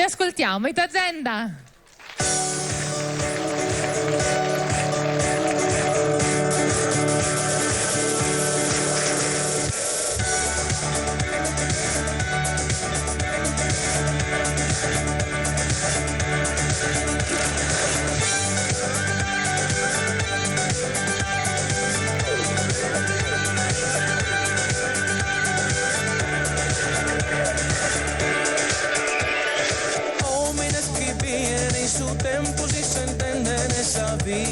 ascoltiamo Ita Zenda. Su tempo si se entiende en esa vida.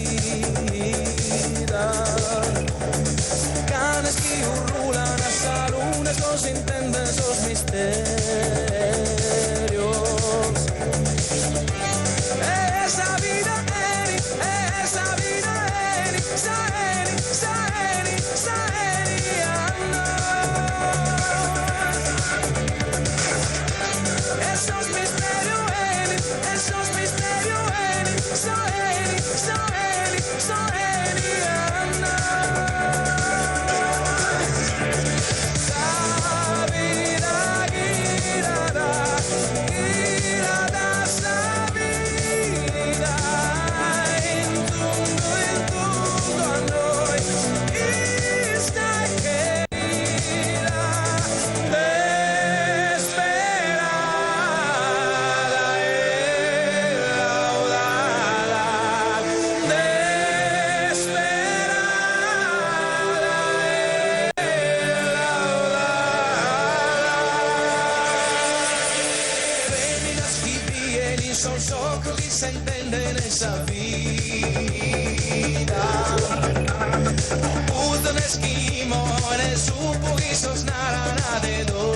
Canes que urrulan hasta lunes no se entienden esos misterios. Esa vida eri, esa vida eri, saeri, saeri, saeri, esos misterios eri, esos misterios eri, saeri, saeri, saeri, sa vida girará, girará sa vida in tutto a noi sta querida desesperada son socos que se entienden en esa vida. Puto en esquimo, en el supo y sos nada de dos.